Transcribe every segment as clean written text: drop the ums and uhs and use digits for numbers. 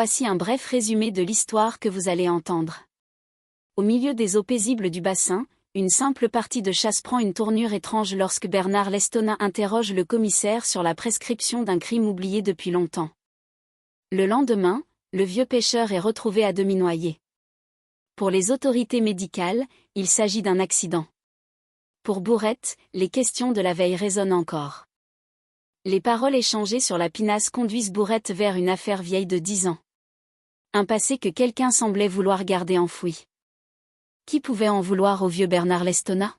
Voici un bref résumé de l'histoire que vous allez entendre. Au milieu des eaux paisibles du bassin, une simple partie de chasse prend une tournure étrange lorsque Bernard Lestona interroge le commissaire sur la prescription d'un crime oublié depuis longtemps. Le lendemain, le vieux pêcheur est retrouvé à demi noyé. Pour les autorités médicales, il s'agit d'un accident. Pour Bourrette, les questions de la veille résonnent encore. Les paroles échangées sur la pinasse conduisent Bourrette vers une affaire vieille de 10 ans. Un passé que quelqu'un semblait vouloir garder enfoui. Qui pouvait en vouloir au vieux Bernard Lestona?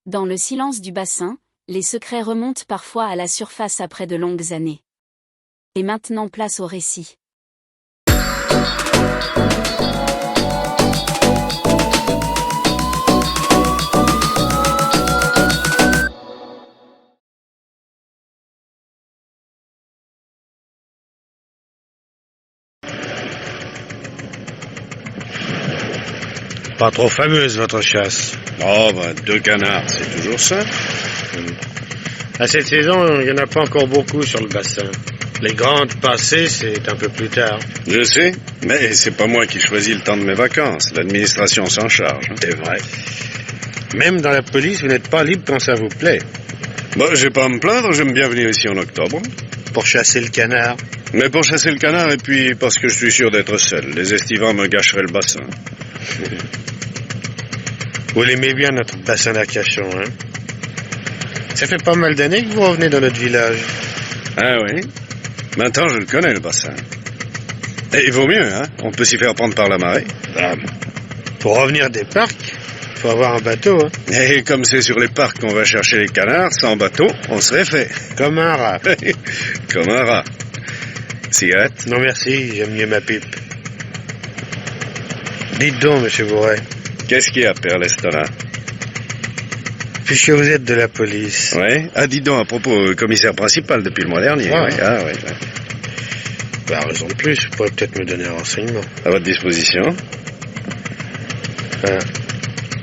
Dans le silence du bassin, les secrets remontent parfois à la surface après de longues années. Et maintenant place au récit. Pas trop fameuse, votre chasse. Oh, 2 canards, c'est toujours ça. À cette saison, il n'y en a pas encore beaucoup sur le bassin. Les grandes passées, c'est un peu plus tard. Je sais, mais c'est pas moi qui choisis le temps de mes vacances. L'administration s'en charge. C'est vrai. Même dans la police, vous n'êtes pas libre quand ça vous plaît. J'ai pas à me plaindre, j'aime bien venir ici en octobre. Pour chasser le canard. Mais pour chasser le canard, et puis parce que je suis sûr d'être seul. Les estivants me gâcheraient le bassin. Vous l'aimez bien, notre bassin d'Arcachon, hein? Ça fait pas mal d'années que vous revenez dans notre village. Ah oui? Maintenant, je le connais, le bassin. Et il vaut mieux, hein? On peut s'y faire prendre par la marée. Pour revenir des parcs, il faut avoir un bateau, hein? Et comme c'est sur les parcs qu'on va chercher les canards, sans bateau, on serait fait. Comme un rat. Comme un rat. Cigarette? Non, merci, j'aime mieux ma pipe. Dites donc, monsieur Bourret. Qu'est-ce qu'il y a, Père Lestona? Puisque vous êtes de la police. Oui. Ah, dis donc, à propos, commissaire principal depuis le mois dernier. Ah, oui. Ah, oui. Raison de plus, vous pourrez peut-être me donner un renseignement. À votre disposition.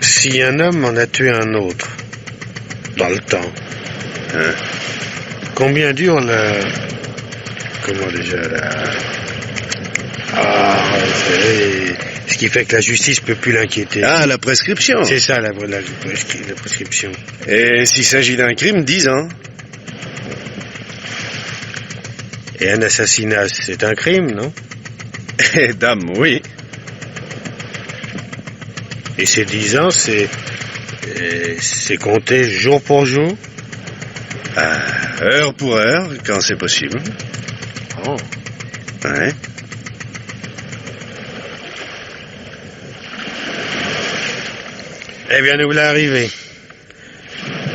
Si un homme en a tué un autre, dans le temps, combien dure la... Comment déjà la... Ce qui fait que la justice peut plus l'inquiéter. Ah, la prescription. C'est ça, la prescription. Et s'il s'agit d'un crime, 10 ans. Et un assassinat, c'est un crime, non? Eh, dame, oui. Et ces 10 ans, c'est compté jour pour jour? Heure pour heure, quand c'est possible. Oh. Ouais. Eh bien, nous voilà arrivés.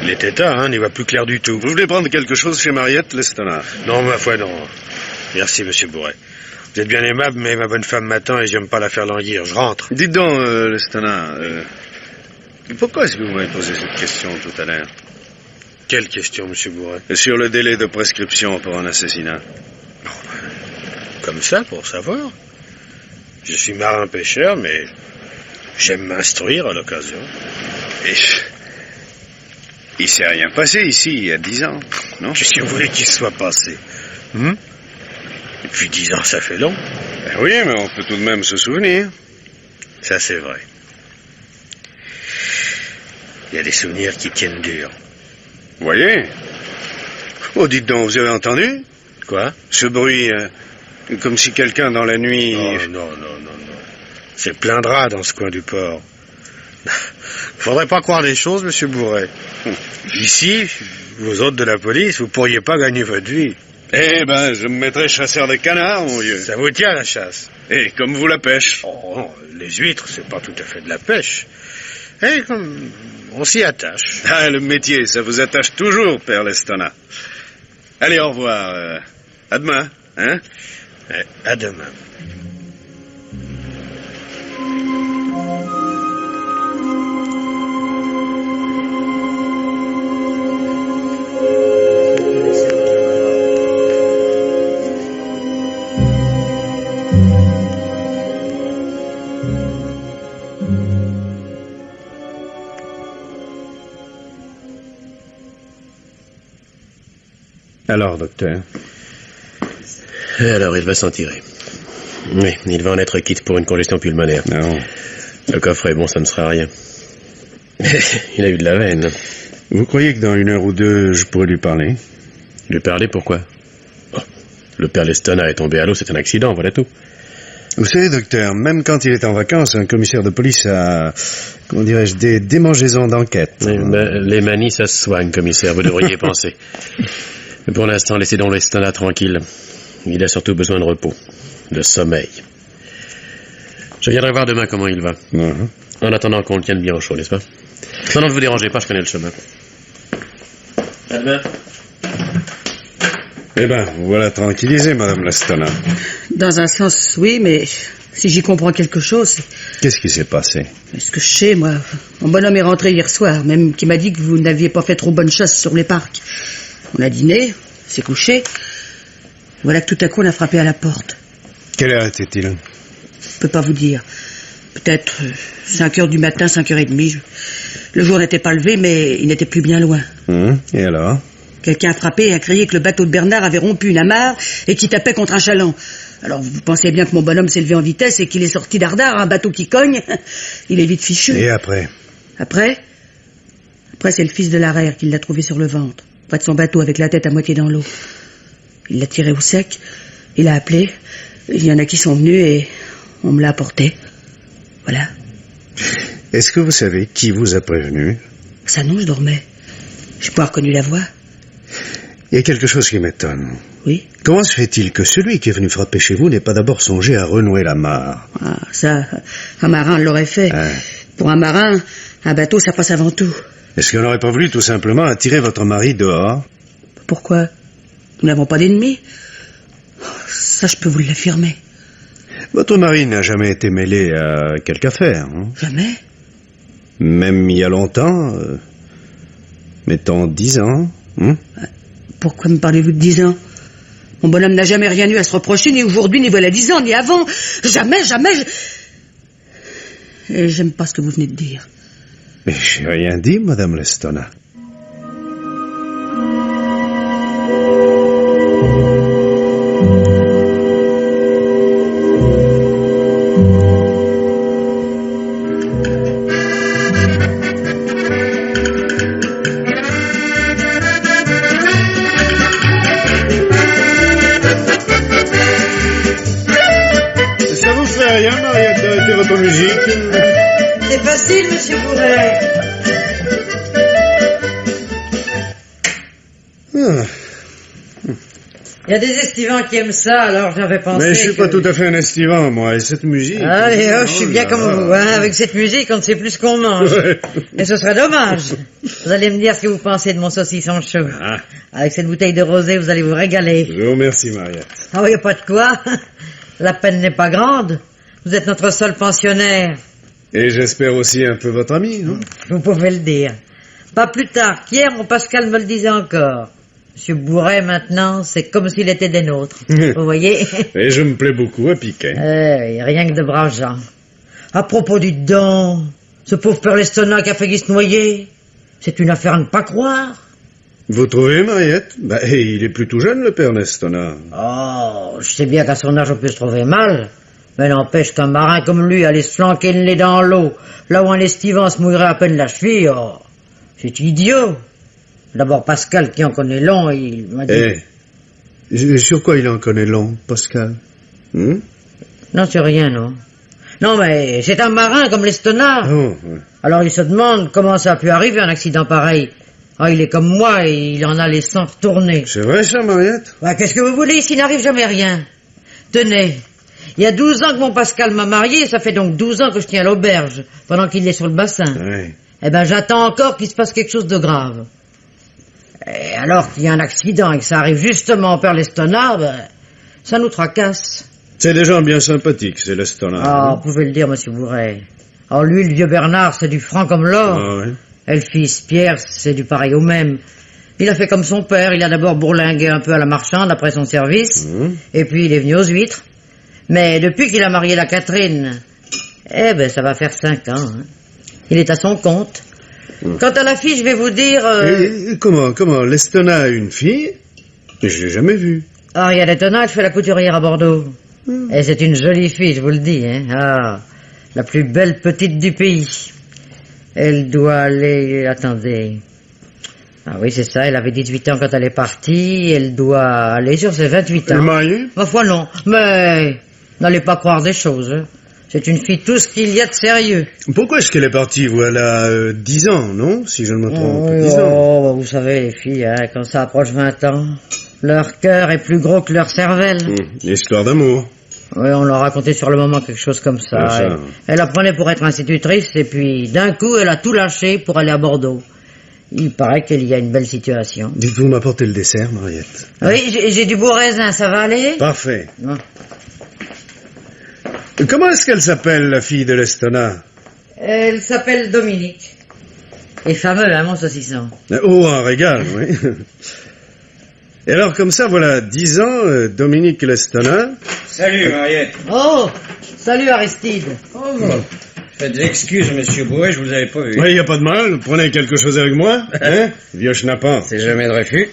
Il était tard, hein, n'y va plus clair du tout. Vous voulez prendre quelque chose chez Mariette, Lestona? Non, ma foi, non. Merci, monsieur Bourret. Vous êtes bien aimable, mais ma bonne femme m'attend et j'aime pas la faire languir. Je rentre. Dites donc, Lestona, pourquoi est-ce que vous m'avez posé cette question tout à l'heure? Quelle question, monsieur Bourret? Sur le délai de prescription pour un assassinat. Comme ça, pour savoir. Je suis marin-pêcheur, mais j'aime m'instruire à l'occasion. Et il s'est rien passé ici, il y a 10 ans, non? Qu'est-ce que vous voulez qu'il soit passé? Depuis 10 ans, ça fait long. Ben oui, mais on peut tout de même se souvenir. Ça, c'est vrai. Il y a des souvenirs qui tiennent dur. Vous voyez? Oh, dites donc, vous avez entendu? Quoi? Ce bruit, comme si quelqu'un dans la nuit... Oh, non. C'est plein de rats dans ce coin du port. Faudrait pas croire les choses, monsieur Bourret. Ici, vous autres de la police, vous pourriez pas gagner votre vie. Eh ben, je me mettrais chasseur de canards, mon vieux. Ça vous tient, la chasse? Et comme vous la pêche. Oh, non, les huîtres, c'est pas tout à fait de la pêche. Et comme on s'y attache. Ah, le métier, ça vous attache toujours, Père Lestona. Allez, au revoir. À demain, hein? À demain. Alors, docteur? Et alors, il va s'en tirer. Oui, il va en être quitte pour une congestion pulmonaire. Non. Le coffre est bon, ça ne sera rien. Il a eu de la veine. Vous croyez que dans 1 heure ou 2, je pourrais lui parler? Lui parler, pourquoi? Oh, le père Lestona est tombé à l'eau, c'est un accident, voilà tout. Vous savez, docteur, même quand il est en vacances, un commissaire de police a, comment dirais-je, des démangeaisons d'enquête. Les manies, ça se soigne, commissaire, vous devriez y penser. Mais pour l'instant, laissez donc Lestona tranquille. Il a surtout besoin de repos, de sommeil. Je viendrai voir demain comment il va. En attendant qu'on le tienne bien au chaud, n'est-ce pas? Non, ne vous dérangez pas, je connais le chemin. À demain. Eh ben, vous voilà tranquillisée, Madame Lestona. Dans un sens, oui, mais si j'y comprends quelque chose... Qu'est-ce qui s'est passé? Ce que je sais, moi, mon bonhomme est rentré hier soir, même qui m'a dit que vous n'aviez pas fait trop bonne chasse sur les parcs. On a dîné, s'est couché. Voilà que tout à coup, on a frappé à la porte. Quelle heure était-il? Je peux pas vous dire. Peut-être 5 heures du matin, 5h30. Le jour n'était pas levé, mais il n'était plus bien loin. Et alors? Quelqu'un a frappé et a crié que le bateau de Bernard avait rompu une amarre et qu'il tapait contre un chaland. Alors vous pensez bien que mon bonhomme s'est levé en vitesse et qu'il est sorti d'Ardard, un bateau qui cogne. Il est vite fichu. Et après? Après, c'est le fils de l'arrière qui l'a trouvé sur le ventre, près de son bateau avec la tête à moitié dans l'eau. Il l'a tiré au sec, il a appelé, il y en a qui sont venus et on me l'a apporté. Voilà. Est-ce que vous savez qui vous a prévenu? Ça non, je dormais. J'ai pas reconnu la voix. Il y a quelque chose qui m'étonne. Oui? Comment se fait-il que celui qui est venu frapper chez vous n'ait pas d'abord songé à renouer l'amarre? Ah, ça, un marin l'aurait fait. Pour un marin, un bateau, ça passe avant tout. Est-ce qu'on n'aurait pas voulu tout simplement attirer votre mari dehors? Pourquoi? Nous n'avons pas d'ennemis. Ça, je peux vous l'affirmer. Votre mari n'a jamais été mêlé à quelque affaire, hein? Jamais? Même il y a longtemps, mettons 10 ans, Pourquoi me parlez-vous de 10 ans? Mon bonhomme n'a jamais rien eu à se reprocher, ni aujourd'hui, ni voilà 10 ans, ni avant. Jamais. Et j'aime pas ce que vous venez de dire. Mais j'ai rien dit, Madame Lestona. Rien, Mariette, d'arrêter votre musique? C'est facile, monsieur Bourret. Il y a des estivants qui aiment ça, alors j'avais pensé. Mais je suis pas tout à fait un estivant, moi, et cette musique... Allez, je suis bien comme vous, hein. Avec cette musique, on ne sait plus ce qu'on mange. Ouais. Et ce serait dommage. Vous allez me dire ce que vous pensez de mon saucisson chaud. Avec cette bouteille de rosé, vous allez vous régaler. Je vous remercie, Mariette. Ah oui, pas de quoi. La peine n'est pas grande. Vous êtes notre seul pensionnaire. Et j'espère aussi un peu votre ami, non? Vous pouvez le dire. Pas plus tard qu'hier, mon Pascal me le disait encore. Monsieur Bourret, maintenant, c'est comme s'il était des nôtres. Vous voyez? Et je me plais beaucoup à piquer. Rien que de braves gens. À propos du don, ce pauvre père Lestona qui a failli se noyer, c'est une affaire à ne pas croire. Vous trouvez, Mariette? Il est plutôt jeune, le père Lestona. Oh, je sais bien qu'à son âge, on peut se trouver mal. Mais n'empêche qu'un marin comme lui aller se flanquer le nez dans l'eau, là où un estivant se mouillerait à peine la cheville, oh, c'est idiot. D'abord, Pascal, qui en connaît long, il m'a dit... Sur quoi il en connaît long, Pascal? Non, c'est rien, non. Non, mais c'est un marin comme Lestona. Oh, ouais. Alors il se demande comment ça a pu arriver, un accident pareil. Ah, il est comme moi et il en a les sangs retournés. C'est vrai, ça, Mariette? Qu'est-ce que vous voulez, s'il n'arrive jamais rien? Tenez... Il y a 12 ans que mon Pascal m'a marié, ça fait donc 12 ans que je tiens à l'auberge, pendant qu'il est sur le bassin. Oui. Eh ben, j'attends encore qu'il se passe quelque chose de grave. Et alors qu'il y a un accident et que ça arrive justement au père Lestona, ça nous tracasse. C'est des gens bien sympathiques, c'est Lestona. Ah, vous pouvez le dire, monsieur Bourret. Alors lui, le vieux Bernard, c'est du franc comme l'or. Ah, oui. Et le fils Pierre, c'est du pareil au même. Il a fait comme son père, il a d'abord bourlingué un peu à la marchande après son service, et puis il est venu aux huîtres. Mais depuis qu'il a marié la Catherine, ça va faire 5 ans. Hein. Il est à son compte. Quant à la fille, je vais vous dire... Comment Lestona a une fille? Je l'ai jamais vue. Ariel Etona, elle fait la couturière à Bordeaux. Et c'est une jolie fille, je vous le dis, hein. Ah, la plus belle petite du pays. Elle doit aller... Attendez. Ah oui, c'est ça, elle avait 18 ans quand elle est partie. Elle doit aller sur ses 28 ans. Elle est mariée? Ma foi, non. Mais n'allez pas croire des choses, hein. C'est une fille tout ce qu'il y a de sérieux. Pourquoi est-ce qu'elle est partie, vous? Elle a 10 ans, non? Si je ne me trompe. Oui, 10 ans. oh, vous savez, les filles, hein, quand ça approche 20 ans, leur cœur est plus gros que leur cervelle. Histoire d'amour. Oui, on leur racontait sur le moment quelque chose comme ça. Ah, ça. Elle apprenait pour être institutrice et puis d'un coup, elle a tout lâché pour aller à Bordeaux. Il paraît qu'il y a une belle situation. Dites-vous m'apporter le dessert, Mariette. Oui, j'ai du beau raisin, ça va aller? Parfait. Non. Comment est-ce qu'elle s'appelle, la fille de l'Estona? Elle s'appelle Dominique. Et fameux, hein, mon saucisson. Oh, un régal, oui. Et alors, comme ça, voilà, 10 ans, Dominique l'Estona. Salut, Mariette. Oh, salut Aristide. Oh, faites excuse, monsieur Bourret, je vous avais pas vu. Oui, y a pas de mal, prenez quelque chose avec moi, hein, vieux schnappant. C'est jamais de refus.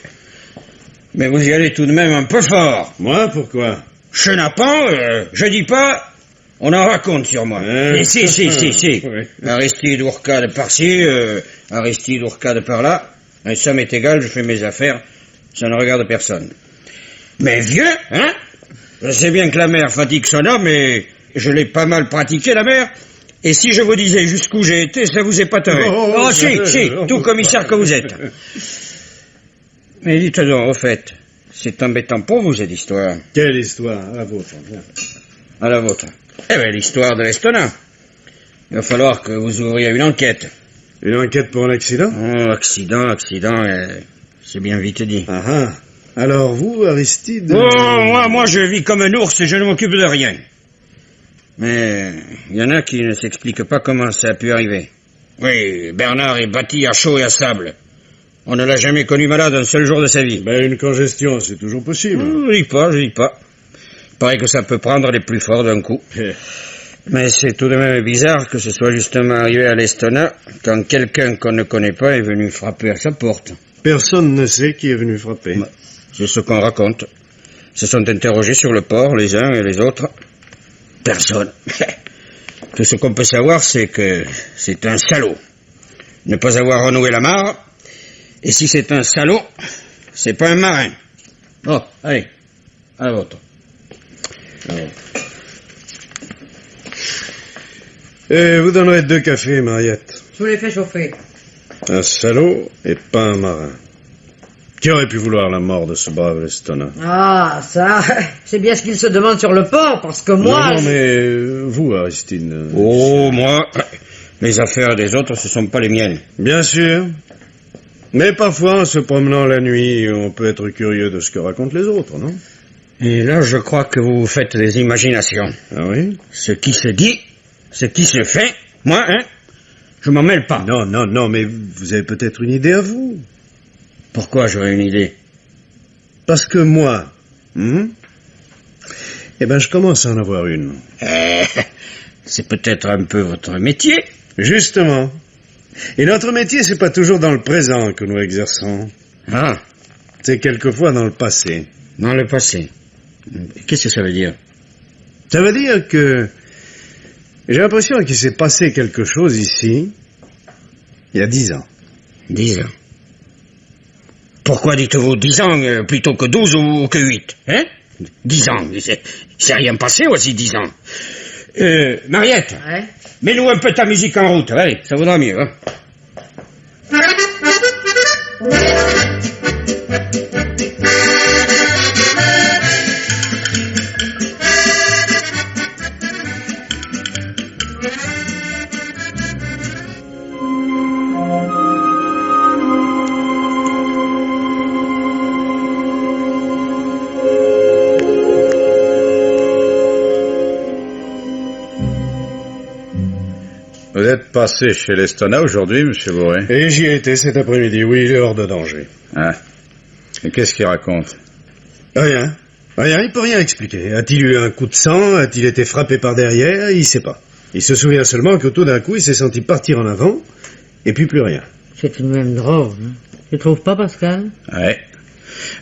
Mais vous y allez tout de même un peu fort. Moi, pourquoi? Chenapan, je dis pas, on en raconte sur moi. Hein? Si. Oui. Aristide Ourcade par-ci, Aristide Ourcade par-là. Et ça m'est égal, je fais mes affaires, ça ne regarde personne. Mais vieux, hein? Je sais bien que la mer fatigue son homme, mais je l'ai pas mal pratiqué, la mer. Et si je vous disais jusqu'où j'ai été, ça vous épaterait. Oh, Si, tout commissaire que vous êtes. Mais dites donc, au fait, c'est embêtant pour vous, cette histoire. Quelle histoire? À la vôtre. Bien. À la vôtre. Eh bien, l'histoire de l'Estona. Il va falloir que vous ouvriez une enquête. Une enquête pour un accident? Oh, accident, c'est bien vite dit. Ah ah. Alors vous, Aristide... Oh, moi, je vis comme un ours et je ne m'occupe de rien. Mais il y en a qui ne s'expliquent pas comment ça a pu arriver. Oui, Bernard est bâti à chaud et à sable. On ne l'a jamais connu malade un seul jour de sa vie. Ben, une congestion, c'est toujours possible. Je dis pas. Il paraît que ça peut prendre les plus forts d'un coup. Mais c'est tout de même bizarre que ce soit justement arrivé à l'Estona quand quelqu'un qu'on ne connaît pas est venu frapper à sa porte. Personne ne sait qui est venu frapper. C'est ce qu'on raconte. Se sont interrogés sur le port, les uns et les autres. Personne. Tout ce qu'on peut savoir, c'est que c'est un salaud. Ne pas avoir renoué la mare. Et si c'est un salaud, c'est pas un marin. Oh, allez, à la vôtre. Et vous donnerez 2 cafés, Mariette. Je vous les fais chauffer. Un salaud et pas un marin. Qui aurait pu vouloir la mort de ce brave Lestona? Ah, ça, c'est bien ce qu'il se demande sur le port, parce que moi... Non, mais vous, Aristide... Oh, moi, les affaires des autres, ce sont pas les miennes. Bien sûr. Mais parfois, en se promenant la nuit, on peut être curieux de ce que racontent les autres, non? Et là, je crois que vous faites des imaginations. Ah oui? Ce qui se dit, ce qui se fait, moi, je m'en mêle pas. Non, mais vous avez peut-être une idée à vous. Pourquoi j'aurais une idée? Parce que moi, je commence à en avoir une. C'est peut-être un peu votre métier. Justement. Et notre métier, c'est pas toujours dans le présent que nous exerçons. Ah, C'est quelquefois dans le passé. dans le passé. Qu'est-ce que ça veut dire? Ça veut dire que j'ai l'impression qu'il s'est passé quelque chose ici, il y a 10 ans. 10 ans. Pourquoi dites-vous 10 ans plutôt que 12 ou que 8? 10 ans, c'est rien passé aussi 10 ans. Mariette, Ouais. mets-nous un peu ta musique en route, allez, ça vaudra mieux. Hein. Vous êtes passé chez l'Estona aujourd'hui, monsieur Bourret? Et j'y ai été cet après-midi, oui, il est hors de danger. Ah. Et qu'est-ce qu'il raconte? Rien, il peut rien expliquer. A-t-il eu un coup de sang? A-t-il été frappé par derrière? Il sait pas. Il se souvient seulement que tout d'un coup, il s'est senti partir en avant, et puis plus rien. C'est tout de même drôle, hein. Tu trouves pas, Pascal? Ouais.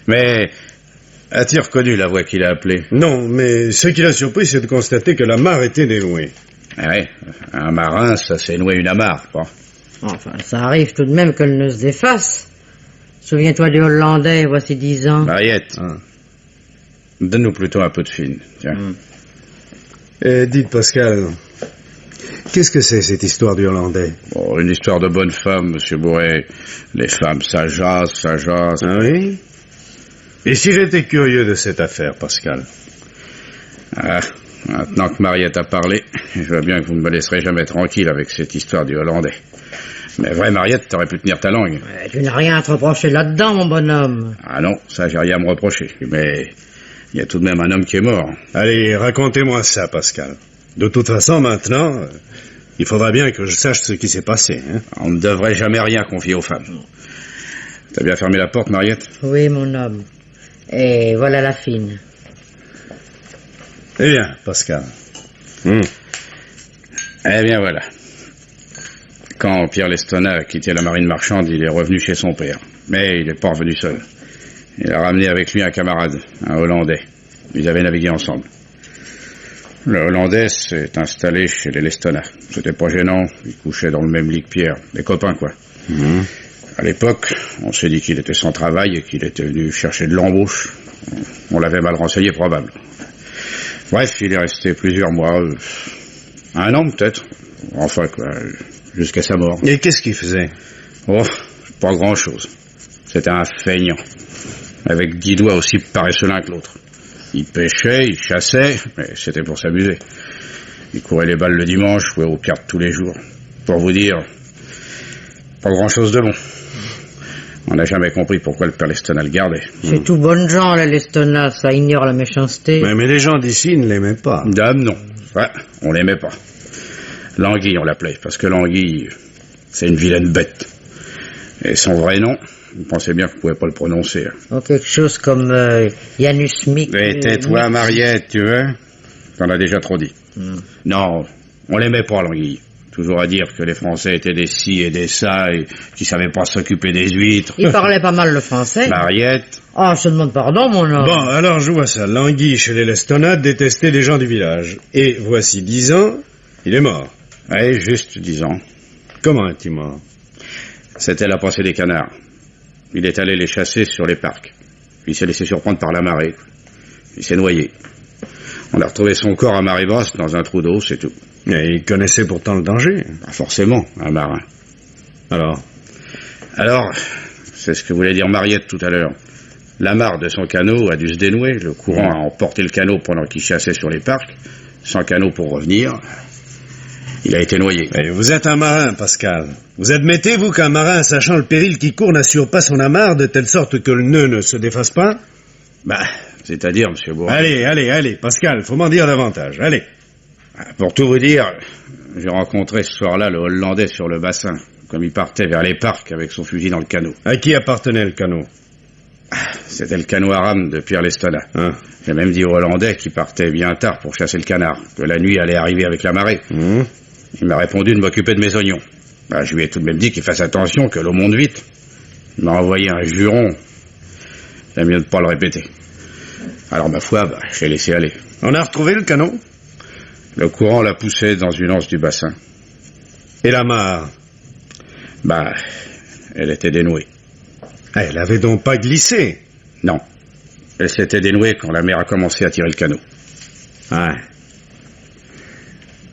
Mais A-t-il reconnu la voix qu'il a appelée? Non, mais ce qui l'a surpris, c'est de constater que l'amarre était dénouée. Ah ouais, un marin, ça c'est nouer une amarre, quoi. Enfin, ça arrive tout de même que le nœud se déface. Souviens-toi des Hollandais, voici 10 ans. Mariette, donne-nous plutôt un peu de fine, tiens. Dites, Pascal, qu'est-ce que c'est cette histoire du Hollandais? Bon, une histoire de bonne femme, monsieur Bourret. Les femmes, ça jase, ça jase. Ah oui? Et si j'étais curieux de cette affaire, Pascal? Ah, maintenant que Mariette a parlé, je vois bien que vous ne me laisserez jamais tranquille avec cette histoire du Hollandais. Mais vrai, Mariette, t'aurais pu tenir ta langue. Tu n'as rien à te reprocher là-dedans, mon bonhomme. Ah non, ça j'ai rien à me reprocher. Mais il y a tout de même un homme qui est mort. Allez, racontez-moi ça, Pascal. De toute façon, maintenant, il faudra bien que je sache ce qui s'est passé. Hein? On ne devrait jamais rien confier aux femmes. T'as bien fermé la porte, Mariette? Oui, mon homme. Et voilà la fine. Eh bien, Pascal. Eh bien voilà. Quand Pierre Lestona a quitté la marine marchande, il est revenu chez son père. Mais il n'est pas revenu seul. Il a ramené avec lui un camarade, un Hollandais. Ils avaient navigué ensemble. Le Hollandais s'est installé chez les Lestona. C'était pas gênant, ils couchaient dans le même lit que Pierre. Des copains, quoi. À l'époque, on s'est dit qu'il était sans travail et qu'il était venu chercher de l'embauche. On l'avait mal renseigné, probable. Bref, il est resté plusieurs mois, un an peut-être. Enfin, quoi, jusqu'à sa mort. Et qu'est-ce qu'il faisait? Oh, pas grand-chose. C'était un feignant, avec 10 doigts aussi paresseux l'un que l'autre. Il pêchait, il chassait, mais c'était pour s'amuser. Il courait les balles le dimanche, jouait aux cartes tous les jours. Pour vous dire, pas grand-chose de bon. On n'a jamais compris pourquoi le père Lestona le gardait. C'est tout bonne gens, les Lestona, ça ignore la méchanceté. Mais les gens d'ici ne l'aimaient pas. Dame, non. Ouais, on l'aimait pas. L'anguille, on l'appelait, parce que l'anguille, c'est une vilaine bête. Et son vrai nom, vous pensez bien que vous pouvez pas le prononcer. Hein. Oh, quelque chose comme Janus Mick. Et tais-toi, Mariette, tu veux? T'en as déjà trop dit. Non, on l'aimait pas, l'anguille. Toujours à dire que les Français étaient des ci et des ça, et qu'ils savaient pas s'occuper des huîtres. Il parlait pas mal le français. Mariette. Ah, je te demande pardon, mon homme. Bon, alors je vois ça. L'anguille chez les Lestona détestait les gens du village. Et voici 10 ans, il est mort. Ouais, juste 10 ans. Comment est-il mort? C'était la passée des canards. Il est allé les chasser sur les parcs. Il s'est laissé surprendre par la marée. Il s'est noyé. On a retrouvé son corps à marée basse dans un trou d'eau, c'est tout. Mais il connaissait pourtant le danger. Pas forcément, un marin. Alors, c'est ce que voulait dire Mariette tout à l'heure. L'amarre de son canot a dû se dénouer. Le courant a emporté le canot pendant qu'il chassait sur les parcs. Sans canot pour revenir, il a été noyé. Mais vous êtes un marin, Pascal. Vous admettez, vous, qu'un marin, sachant le péril qui court, n'assure pas son amarre de telle sorte que le nœud ne se défasse pas? C'est-à-dire, monsieur Bourret. Allez, Pascal, faut m'en dire davantage. Allez. Pour tout vous dire, j'ai rencontré ce soir-là le Hollandais sur le bassin, comme il partait vers les parcs avec son fusil dans le canot. À qui appartenait le canot? C'était le canot à rame de Pierre Lestona. J'ai même dit au Hollandais qu'il partait bien tard pour chasser le canard, que la nuit allait arriver avec la marée. Il m'a répondu de m'occuper de mes oignons. Je lui ai tout de même dit qu'il fasse attention, que l'eau monte vite. Il m'a envoyé un juron. J'aime mieux ne pas le répéter. Alors, ma foi, je l'ai laissé aller. On a retrouvé le canot? Le courant l'a poussé dans une anse du bassin. Et la mare? Elle était dénouée. Elle avait donc pas glissé? Non. Elle s'était dénouée quand la mer a commencé à tirer le canot.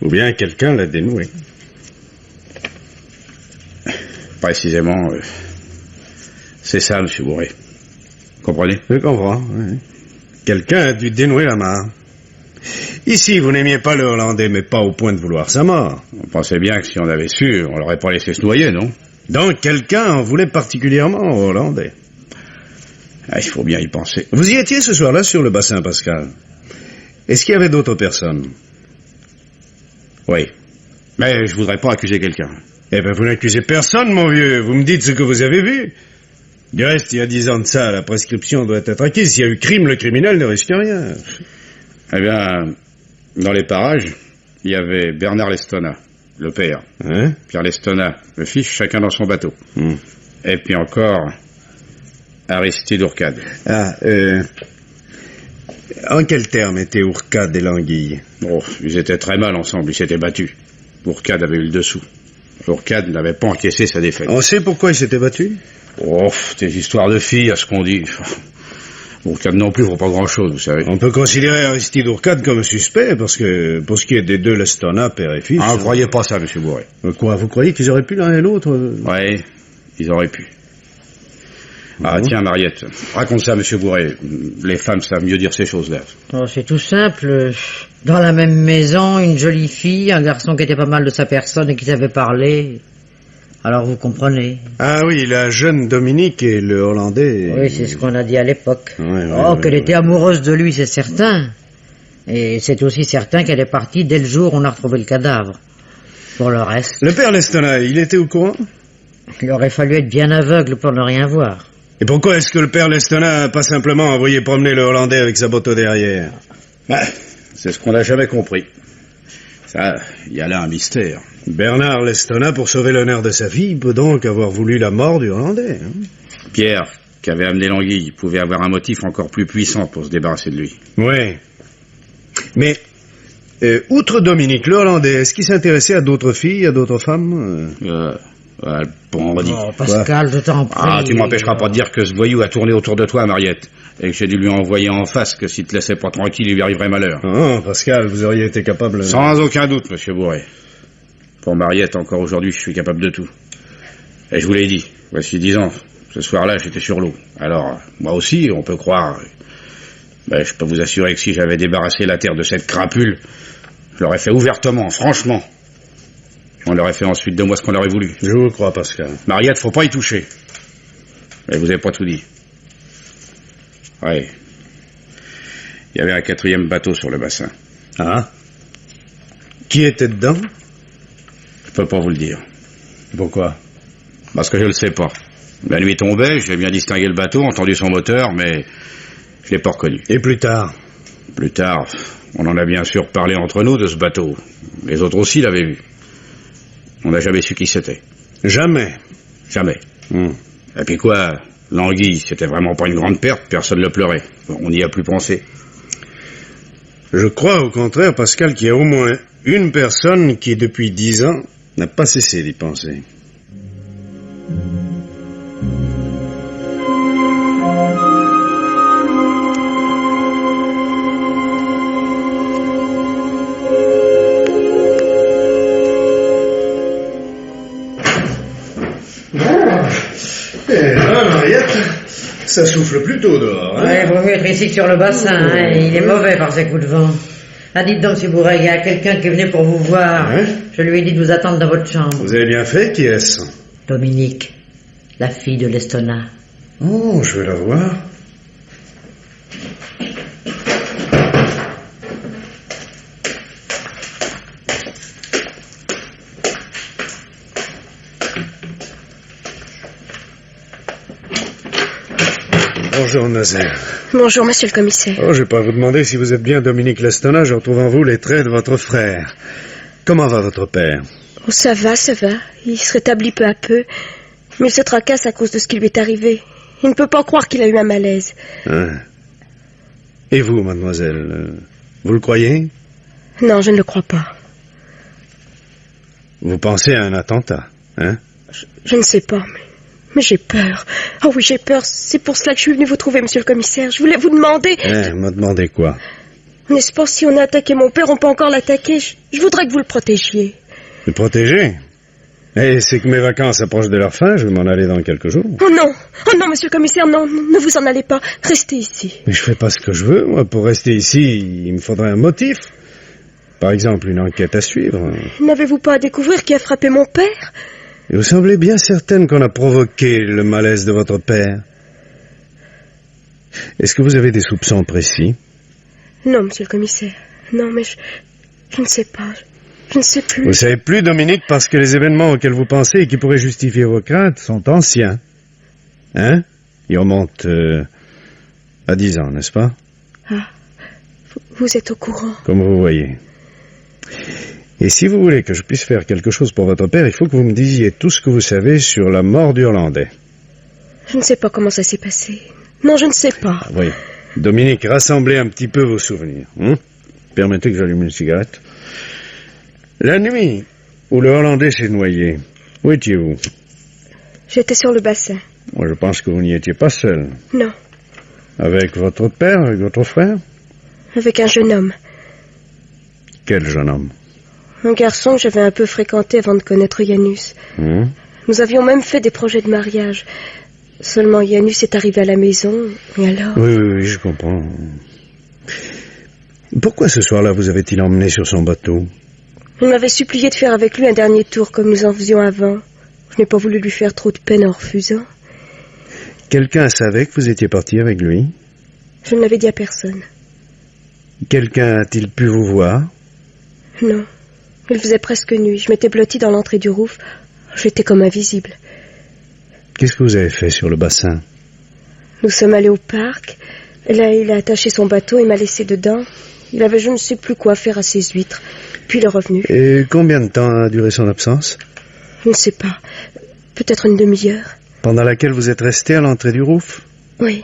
Ou bien quelqu'un l'a dénouée. Précisément, c'est ça, monsieur Bourret. Comprenez? Je comprends, oui. Quelqu'un a dû dénouer la mare. Ici, vous n'aimiez pas le Hollandais, mais pas au point de vouloir sa mort. On pensait bien que si on avait su, on l'aurait pas laissé se noyer, non? Donc quelqu'un en voulait particulièrement au Hollandais. Il faut bien y penser. Vous y étiez ce soir-là sur le bassin, Pascal. Est-ce qu'il y avait d'autres personnes? Oui. Mais je voudrais pas accuser quelqu'un. Eh bien, vous n'accusez personne, mon vieux. Vous me dites ce que vous avez vu. Du reste, il y a 10 ans de ça, la prescription doit être acquise. S'il y a eu crime, le criminel ne risque rien. Eh bien, dans les parages, il y avait Bernard Lestona, le père. Pierre Lestona, le fils, chacun dans son bateau. Et puis encore, Aristide Ourcade. En quels termes étaient Ourcade et l'Anguille? Oh, ils étaient très mal ensemble, ils s'étaient battus. Ourcade avait eu le dessous. Ourcade n'avait pas encaissé sa défaite. On sait pourquoi ils s'étaient battus? Oh, des histoires de filles, à ce qu'on dit. Ourcade non plus vaut pas grand-chose, vous savez. On peut considérer Aristide Ourcade comme suspect, parce que, pour ce qui est des deux Lestona, père et fils... Ah, vous croyez pas ça, monsieur Bourret? Quoi, vous croyez qu'ils auraient pu l'un et l'autre? Oui, ils auraient pu. Ah, tiens, Mariette, raconte ça, monsieur Bourret. Les femmes savent mieux dire ces choses-là. Oh, c'est tout simple. Dans la même maison, une jolie fille, un garçon qui était pas mal de sa personne et qui savait parler. Alors vous comprenez. Ah oui, la jeune Dominique et le Hollandais... Oui, c'est ce qu'on a dit à l'époque. Ouais, Qu'elle était amoureuse de lui, c'est certain. Et c'est aussi certain qu'elle est partie dès le jour où on a retrouvé le cadavre. Pour le reste... Le père Lestona, il était au courant? Il aurait fallu être bien aveugle pour ne rien voir. Et pourquoi est-ce que le père Lestona n'a pas simplement envoyé promener le Hollandais avec sa moto derrière? C'est ce qu'on n'a jamais compris. Ça, il y a là un mystère. Bernard Lestona, pour sauver l'honneur de sa fille, peut donc avoir voulu la mort du Hollandais. Pierre, qui avait amené l'anguille, pouvait avoir un motif encore plus puissant pour se débarrasser de lui. Oui. Mais, outre Dominique, le Hollandais, est-ce qu'il s'intéressait à d'autres filles, à d'autres femmes? Bon, on va dire. Oh, Pascal, je t'en prie. Ah, tu m'empêcheras pas de dire que ce voyou a tourné autour de toi, Mariette, et que j'ai dû lui envoyer en face que s'il te laissait pas tranquille, il lui arriverait malheur. Oh, Pascal, vous auriez été capable... Sans aucun doute, monsieur Bourret. Pour Mariette, encore aujourd'hui, je suis capable de tout. Et je vous l'ai dit, voici 10 ans. Ce soir-là, j'étais sur l'eau. Alors, moi aussi, on peut croire... Mais je peux vous assurer que si j'avais débarrassé la terre de cette crapule, je l'aurais fait ouvertement, franchement. On leur aurait fait ensuite de moi ce qu'on aurait voulu. Je vous crois, Pascal. Mariette, faut pas y toucher. Et vous avez pas tout dit. Ouais. Il y avait un 4e bateau sur le bassin. Ah? Qui était dedans? Je peux pas vous le dire. Pourquoi? Parce que je le sais pas. La nuit tombait, j'ai bien distingué le bateau, entendu son moteur, mais je l'ai pas reconnu. Et plus tard? Plus tard, on en a bien sûr parlé entre nous de ce bateau. Les autres aussi l'avaient vu. On n'a jamais su qui c'était. Jamais? Jamais. Et puis quoi, l'anguille, c'était vraiment pas une grande perte, personne ne le pleurait. On n'y a plus pensé. Je crois au contraire, Pascal, qu'il y a au moins une personne qui, depuis 10 ans, n'a pas cessé d'y penser. Mariette, ça souffle plutôt dehors, hein? Ouais, vaut mieux être ici que sur le bassin, hein. Il est mauvais par ces coups de vent. Ah, dites donc, monsieur Bourret, il y a quelqu'un qui est venu pour vous voir. Ouais. Je lui ai dit de vous attendre dans votre chambre. Vous avez bien fait, qui est-ce? Dominique, la fille de Lestona. Oh, je vais la voir. Bonjour, Nazaire. Bonjour, monsieur le commissaire. Oh, je vais pas vous demander si vous êtes bien Dominique Lestona, je retrouve en vous les traits de votre frère. Comment va votre père? Oh, ça va, ça va. Il se rétablit peu à peu. Mais il se tracasse à cause de ce qui lui est arrivé. Il ne peut pas croire qu'il a eu un malaise. Ah. Et vous, mademoiselle, vous le croyez? Non, je ne le crois pas. Vous pensez à un attentat, hein? Je ne sais pas, mais j'ai peur. Oh oui, j'ai peur. C'est pour cela que je suis venue vous trouver, monsieur le commissaire. Je voulais vous demander... M'a demandé quoi? N'est-ce pas, si on a attaqué mon père, on peut encore l'attaquer. Je voudrais que vous le protégiez. Le protéger? C'est que mes vacances approchent de leur fin, je vais m'en aller dans quelques jours. Oh non, monsieur le commissaire, non, ne vous en allez pas. Restez ici. Mais je fais pas ce que je veux, moi. Pour rester ici, il me faudrait un motif. Par exemple, une enquête à suivre. N'avez-vous pas à découvrir qui a frappé mon père? Et vous semblez bien certaine qu'on a provoqué le malaise de votre père. Est-ce que vous avez des soupçons précis? Non, monsieur le commissaire. Non, mais je ne sais pas. Je ne sais plus. Vous savez plus, Dominique, parce que les événements auxquels vous pensez et qui pourraient justifier vos craintes sont anciens. Hein? Ils remontent à 10 ans, n'est-ce pas? Ah, vous êtes au courant. Comme vous voyez. Et si vous voulez que je puisse faire quelque chose pour votre père, il faut que vous me disiez tout ce que vous savez sur la mort du Hollandais. Je ne sais pas comment ça s'est passé. Non, je ne sais pas. Oui, Dominique, rassemblez un petit peu vos souvenirs. Permettez que j'allume une cigarette. La nuit où le Hollandais s'est noyé, où étiez-vous? J'étais sur le bassin. Moi, je pense que vous n'y étiez pas seul. Non, Avec votre père, avec votre frère? avec un jeune homme. Quel jeune homme? Un garçon que j'avais un peu fréquenté avant de connaître Janus. Nous avions même fait des projets de mariage. Seulement Janus est arrivé à la maison, et alors... Oui, je comprends. Pourquoi ce soir-là vous avait-il emmené sur son bateau? Il m'avait supplié de faire avec lui un dernier tour comme nous en faisions avant. Je n'ai pas voulu lui faire trop de peine en refusant. Quelqu'un savait que vous étiez parti avec lui? Je ne l'avais dit à personne. Quelqu'un a-t-il pu vous voir? Non. Il faisait presque nuit. Je m'étais blottie dans l'entrée du Rouf. J'étais comme invisible. Qu'est-ce que vous avez fait sur le bassin? Nous sommes allés au parc. Là, il a attaché son bateau et m'a laissé dedans. Il avait je ne sais plus quoi faire à ses huîtres. Puis il est revenu. Et combien de temps a duré son absence? Je ne sais pas. Peut-être une demi-heure. Pendant laquelle vous êtes resté à l'entrée du Rouf? Oui.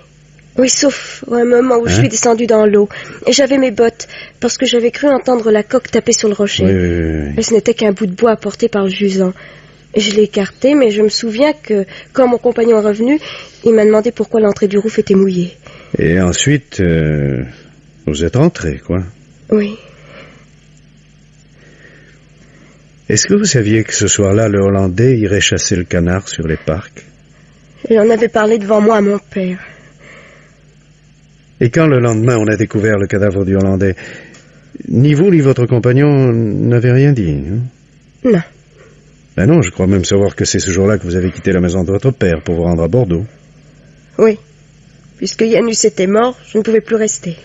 Oui, sauf un moment où je suis descendue dans l'eau. Et j'avais mes bottes, parce que j'avais cru entendre la coque taper sur le rocher. Oui. Mais ce n'était qu'un bout de bois apporté par le jusant. Je l'ai écarté, mais je me souviens que, quand mon compagnon est revenu, il m'a demandé pourquoi l'entrée du Rouf était mouillée. Et ensuite, vous êtes rentré, quoi? Oui. Est-ce que vous saviez que ce soir-là, le Hollandais irait chasser le canard sur les parcs? Il en avait parlé devant moi à mon père. Et quand le lendemain, on a découvert le cadavre du Hollandais, ni vous ni votre compagnon n'avez rien dit, Non. Ben non, je crois même savoir que c'est ce jour-là que vous avez quitté la maison de votre père pour vous rendre à Bordeaux. Oui. Puisque Janus était mort, je ne pouvais plus rester.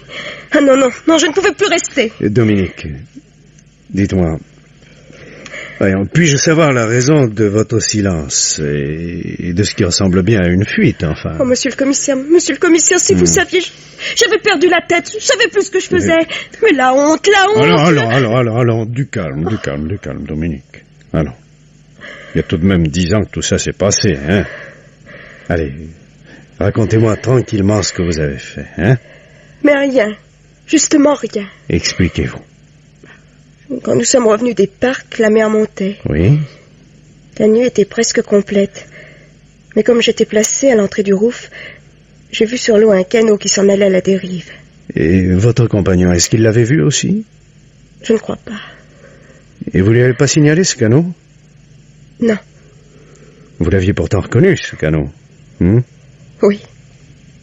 Ah non, je ne pouvais plus rester. Dominique, dites-moi, voyons, puis-je savoir la raison de votre silence et de ce qui ressemble bien à une fuite, enfin? Oh, monsieur le commissaire, si vous saviez, j'avais perdu la tête, je savais plus ce que je faisais. Mais la honte... Alors, du calme, Dominique. Allons. Il y a tout de même 10 ans que tout ça s'est passé, hein? Allez, racontez-moi tranquillement ce que vous avez fait, hein? Mais rien. Justement rien. Expliquez-vous. Quand nous sommes revenus des parcs, la mer montait. Oui? La nuit était presque complète. Mais comme j'étais placée à l'entrée du Rouf, j'ai vu sur l'eau un canot qui s'en allait à la dérive. Et votre compagnon, est-ce qu'il l'avait vu aussi? Je ne crois pas. Et vous lui avez pas signalé ce canot? Non. Vous l'aviez pourtant reconnu, ce canot. Oui.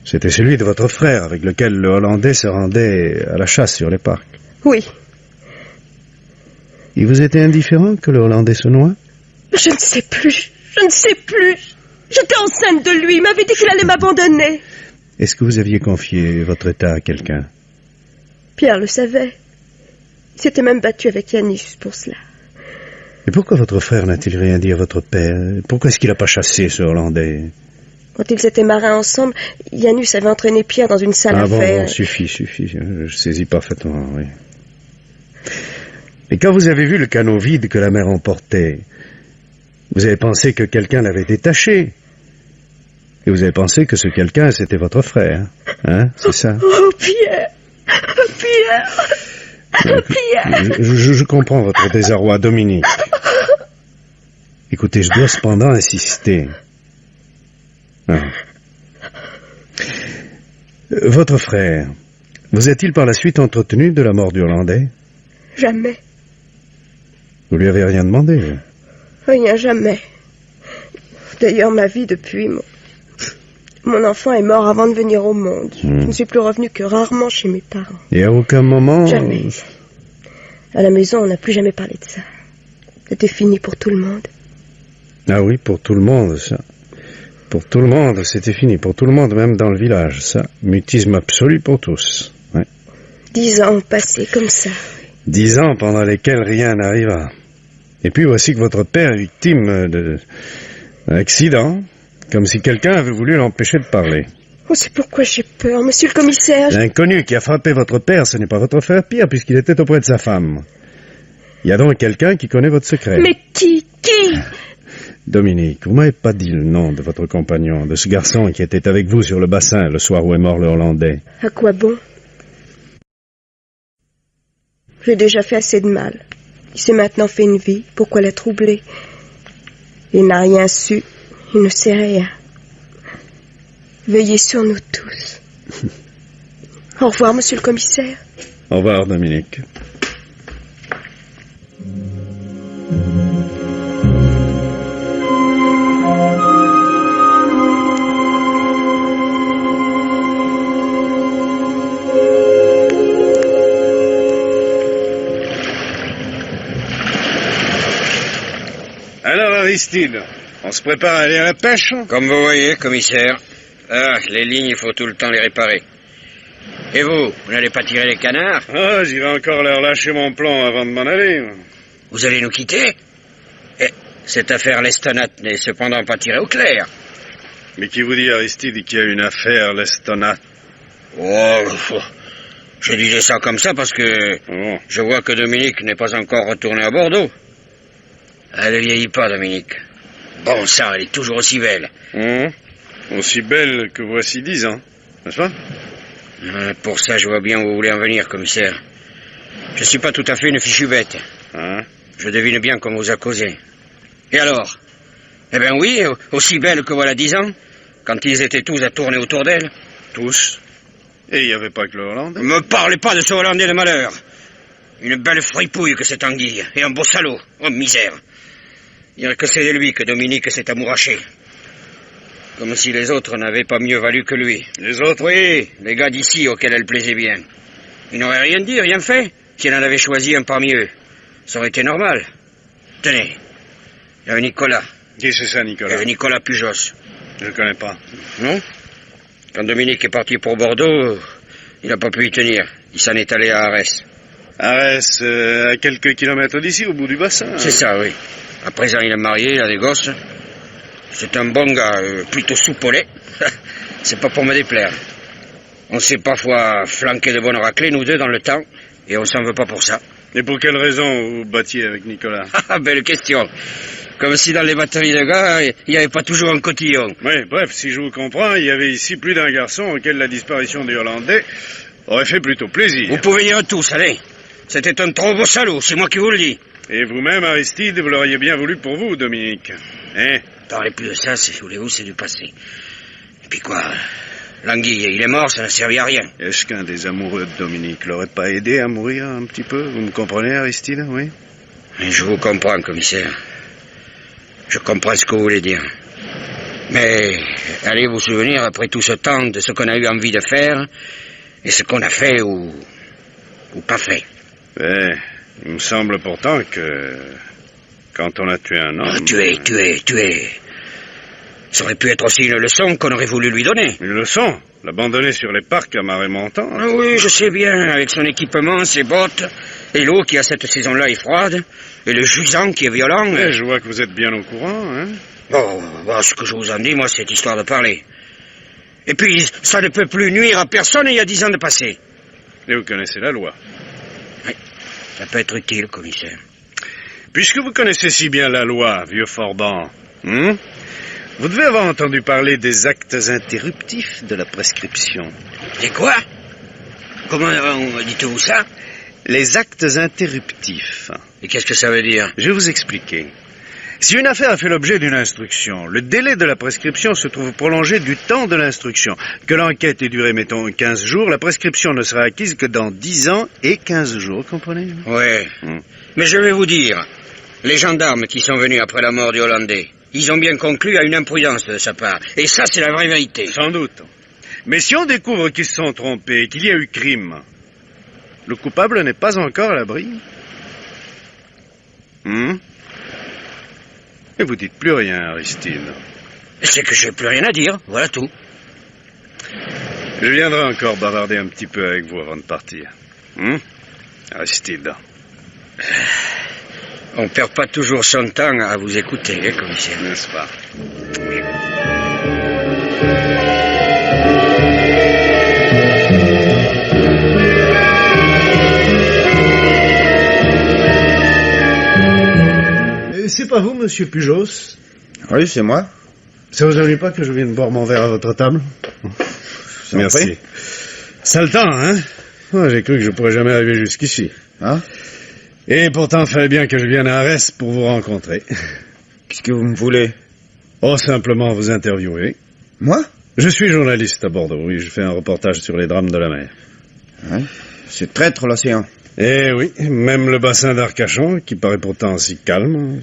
C'était celui de votre frère, avec lequel le Hollandais se rendait à la chasse sur les parcs. Oui. Il vous était indifférent que le Hollandais se noie? Je ne sais plus. J'étais enceinte de lui. Il m'avait dit qu'il allait m'abandonner. Est-ce que vous aviez confié votre état à quelqu'un? Pierre le savait. Il s'était même battu avec Janus pour cela. Et pourquoi votre frère n'a-t-il rien dit à votre père? Pourquoi est-ce qu'il n'a pas chassé ce Hollandais? Quand ils étaient marins ensemble, Janus avait entraîné Pierre dans une salle à faire. Bon, suffit. Je saisis parfaitement, oui. Et quand vous avez vu le canot vide que la mer emportait, vous avez pensé que quelqu'un l'avait détaché. Et vous avez pensé que ce quelqu'un, c'était votre frère. Hein? C'est ça? Oh, Pierre! Je comprends votre désarroi, Dominique. Écoutez, je dois cependant insister. Votre frère, vous a-t-il par la suite entretenu de la mort du Hollandais? Jamais. Vous lui avez rien demandé? Rien, jamais. D'ailleurs, ma vie depuis... Mon enfant est mort avant de venir au monde. Je ne suis plus revenue que rarement chez mes parents. Et à aucun moment... Jamais. À la maison, on n'a plus jamais parlé de ça. C'était fini pour tout le monde. Ah oui, pour tout le monde, ça. Pour tout le monde, c'était fini. Pour tout le monde, même dans le village, ça. Mutisme absolu pour tous. Ouais. 10 ans ont passé comme ça. 10 ans pendant lesquels rien n'arriva. Et puis voici que votre père est victime d'un accident, comme si quelqu'un avait voulu l'empêcher de parler. Oh, c'est pourquoi j'ai peur, monsieur le commissaire. L'inconnu qui a frappé votre père, ce n'est pas votre frère Pierre, puisqu'il était auprès de sa femme. Il y a donc quelqu'un qui connaît votre secret. Mais qui Dominique, vous m'avez pas dit le nom de votre compagnon, de ce garçon qui était avec vous sur le bassin le soir où est mort le Hollandais. À quoi bon? J'ai déjà fait assez de mal. Il s'est maintenant fait une vie. Pourquoi la troubler? Il n'a rien su. Il ne sait rien. Veillez sur nous tous. Au revoir, monsieur le commissaire. Au revoir, Dominique. Alors, Aristide, on se prépare à aller à la pêche? Comme vous voyez, commissaire. Ah, les lignes, il faut tout le temps les réparer. Et vous n'allez pas tirer les canards? Ah, j'irai encore leur lâcher mon plan avant de m'en aller. Vous allez nous quitter? Eh, cette affaire Lestonat n'est cependant pas tirée au clair. Mais qui vous dit, Aristide, qu'il y a une affaire Lestonat? Oh, je disais ça comme ça parce que Oh. je vois que Dominique n'est pas encore retourné à Bordeaux. Elle ne vieillit pas, Dominique. Bon sang, elle est toujours aussi belle. Aussi belle que voici 10 ans, n'est-ce pas? Pour ça, je vois bien où vous voulez en venir, commissaire. Je suis pas tout à fait une fichue bête. Hein? Je devine bien qu'on vous a causé. Et alors? Eh bien oui, aussi belle que voilà 10 ans, quand ils étaient tous à tourner autour d'elle. Tous. Et il n'y avait pas que le Hollandais? Ne me parlez pas de ce Hollandais de malheur. Une belle fripouille que cette anguille, et un beau salaud. Oh, misère. Dire que c'est de lui que Dominique s'est amouraché. Comme si les autres n'avaient pas mieux valu que lui. Les autres? Oui, les gars d'ici auxquels elle plaisait bien. Ils n'auraient rien dit, rien fait, si elle en avait choisi un parmi eux. Ça aurait été normal. Tenez, il y avait Nicolas. Qui c'est ça, Il y Nicolas? avait Nicolas Pujos. Je ne connais pas. Non? Quand Dominique est parti pour Bordeaux, il n'a pas pu y tenir. Il s'en est allé à Arès. Arès, à quelques kilomètres d'ici, au bout du bassin. C'est ça, oui. À présent, il est marié, il a des gosses. C'est un bon gars, plutôt soupolé. C'est pas pour me déplaire. On s'est parfois flanqué de bonnes raclées, nous deux, dans le temps, et on s'en veut pas pour ça. Et pour quelle raison vous battiez avec Nicolas? Ah, belle question. Comme si dans les batteries de gars, il n'y avait pas toujours un cotillon. Oui, bref, si je vous comprends, il y avait ici plus d'un garçon auquel la disparition du Hollandais aurait fait plutôt plaisir. Vous pouvez dire tous, allez. C'était un trop beau salaud, c'est moi qui vous le dis. Et vous-même, Aristide, vous l'auriez bien voulu pour vous, Dominique. Hein? Parlez plus de ça, voulez-vous, c'est du passé. Et puis quoi, l'anguille, il est mort, ça n'a servi à rien. Est-ce qu'un des amoureux de Dominique l'aurait pas aidé à mourir un petit peu? Vous me comprenez, Aristide, oui? Je vous comprends, commissaire. Je comprends ce que vous voulez dire. Mais allez vous souvenir, après tout ce temps, de ce qu'on a eu envie de faire, et ce qu'on a fait ou pas fait. Il me semble pourtant que quand on a tué un homme... Tuer. Ça aurait pu être aussi une leçon qu'on aurait voulu lui donner. Une leçon? L'abandonner sur les parcs à marée montante? Ah oui, je sais bien, avec son équipement, ses bottes, et l'eau qui à cette saison-là est froide, et le jusant qui est violent. Je vois que vous êtes bien au courant, hein? Bon, ce que je vous en dis, moi, c'est histoire de parler. Et puis, ça ne peut plus nuire à personne, et il y a 10 ans de passé. Et vous connaissez la loi. Oui, ça peut être utile, commissaire. Puisque vous connaissez si bien la loi, vieux Forban, vous devez avoir entendu parler des actes interruptifs de la prescription. C'est quoi? Comment dites-vous ça? Les actes interruptifs. Et qu'est-ce que ça veut dire? Je vais vous expliquer. Si une affaire a fait l'objet d'une instruction, le délai de la prescription se trouve prolongé du temps de l'instruction. Que l'enquête ait duré, mettons, 15 jours, la prescription ne sera acquise que dans 10 ans et 15 jours, comprenez? Oui. Mais je vais vous dire, les gendarmes qui sont venus après la mort du Hollandais, ils ont bien conclu à une imprudence de sa part. Et ça, c'est la vraie vérité. Sans doute. Mais si on découvre qu'ils se sont trompés et qu'il y a eu crime, le coupable n'est pas encore à l'abri. Et vous dites plus rien, Aristide. C'est que j'ai plus rien à dire, voilà tout. Je viendrai encore bavarder un petit peu avec vous avant de partir. Aristide. On perd pas toujours son temps à vous écouter, hein, commissaire. N'est-ce pas? C'est pas vous, monsieur Pujos? Oui, c'est moi. Ça vous ennuie pas que je vienne boire mon verre à votre table? Merci. Prie. Ça le temps, hein? Oh, j'ai cru que je pourrais jamais arriver jusqu'ici. Hein? Et pourtant, il fallait bien que je vienne à Arès pour vous rencontrer. Qu'est-ce que vous me voulez? Oh, simplement vous interviewer. Moi? Je suis journaliste à Bordeaux, oui, je fais un reportage sur les drames de la mer. Hein? C'est traître l'océan. Eh oui, même le bassin d'Arcachon, qui paraît pourtant si calme.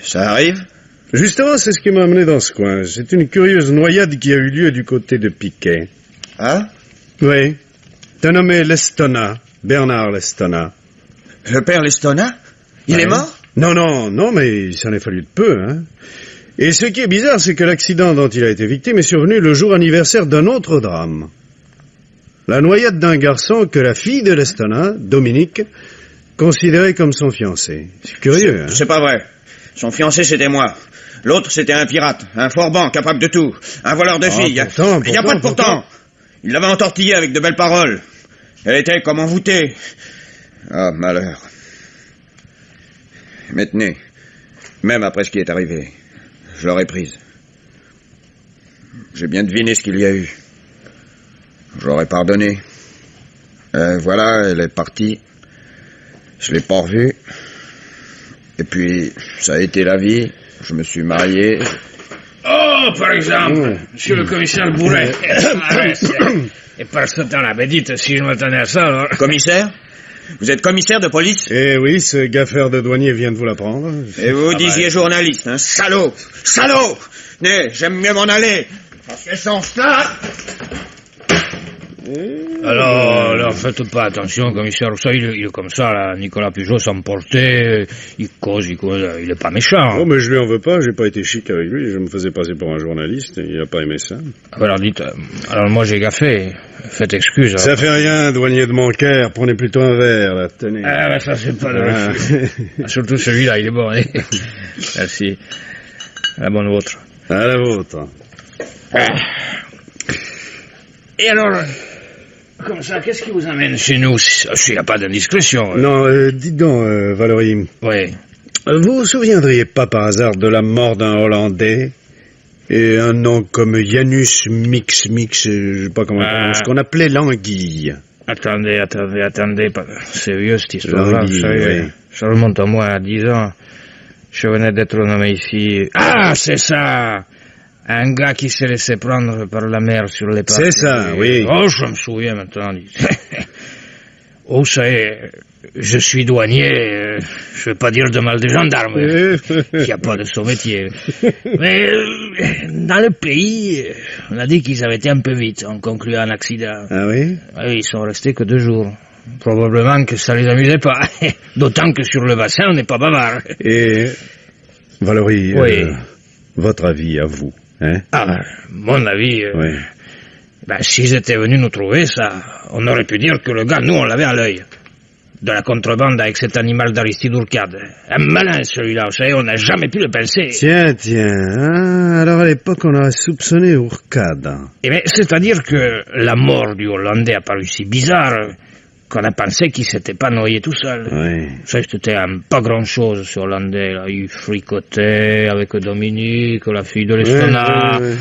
Ça arrive? Justement, c'est ce qui m'a amené dans ce coin. C'est une curieuse noyade qui a eu lieu du côté de Piquet. Hein? Oui. C'est un nommé Lestona, Bernard Lestona. Le père Lestona? Il est mort? Non, mais il s'en est fallu de peu, hein. Et ce qui est bizarre, c'est que l'accident dont il a été victime est survenu le jour anniversaire d'un autre drame. La noyade d'un garçon que la fille de Lestona, Dominique, considérait comme son fiancé. C'est curieux, hein. C'est pas vrai. Son fiancé, c'était moi. L'autre, c'était un pirate, un forban, capable de tout, un voleur de filles. Il n'y a pas de pourtant. Il l'avait entortillée avec de belles paroles. Elle était comme envoûtée. Ah, malheur. Maintenant, même après ce qui est arrivé, je l'aurais prise. J'ai bien deviné ce qu'il y a eu. Je l'aurais pardonné. Voilà, elle est partie. Je l'ai pas revue. Et puis, ça a été la vie. Je me suis marié. Oh, par exemple, monsieur le commissaire Bourret. Et par ce temps-là, ben dites, si je m'attendais à ça, alors... Commissaire? Vous êtes commissaire de police? Eh oui, ce gaffeur de douanier vient de vous l'apprendre. Et vous disiez journaliste, hein? Salaud! Salaud! Mais j'aime mieux m'en aller. Parce que sans cela... Alors, faites pas attention, commissaire. Vous savez, il est comme ça, là. Nicolas Pujol s'emportait. Il cause, il est pas méchant. Oh, mais je lui en veux pas, j'ai pas été chic avec lui. Je me faisais passer pour un journaliste, et il a pas aimé ça. Alors dites, alors moi j'ai gaffé. Faites excuse. Alors. Ça fait rien, douanier de Moncaire. Prenez plutôt un verre, là, tenez. Ah, ben ça c'est pas de refus. Surtout celui-là, il est bon. Hein. Merci. À la bonne vôtre. À la vôtre. Et alors, comme ça, qu'est-ce qui vous amène chez nous, s'il n'y a pas d'indiscrétion? Non, dites donc, Valérie. Oui. Vous vous souviendriez pas par hasard de la mort d'un Hollandais? Et un nom comme Janus Mix, je sais pas comment on prononce, qu'on appelait l'anguille. Attendez, c'est vieux cette histoire-là, vous savez. Oui. Ça remonte à moi à 10 ans. Je venais d'être nommé ici. Ah, c'est ça! Un gars qui s'est laissé prendre par la mer sur les parcs. C'est ça, oui. Oh, je me souviens maintenant. Oh, vous savez, je suis douanier, je vais pas dire de mal des gendarmes. Il n'y a pas de son métier. Mais dans le pays, on a dit qu'ils avaient été un peu vite en concluant un accident. Ah oui? Ils sont restés que 2 jours. Probablement que ça les amusait pas. D'autant que sur le bassin, on n'est pas bavard. Et, Valérie, oui. Votre avis à vous, hein? Ah, mon avis... Oui. Ben, s'ils étaient venus nous trouver, ça, on aurait pu dire que le gars, nous, on l'avait à l'œil. De la contrebande avec cet animal d'Aristide Ourcade. Un malin, celui-là, vous savez, on n'a jamais pu le pincer. Tiens, hein? Alors à l'époque, on aurait soupçonné Ourcade. Eh bien, c'est-à-dire que la mort du Hollandais a paru si bizarre qu'on a pensé qu'il s'était pas noyé tout seul. Oui. Vous savez, c'était pas grand-chose, ce Hollandais, là. Il fricotait avec Dominique, la fille de l'Estona. Oui.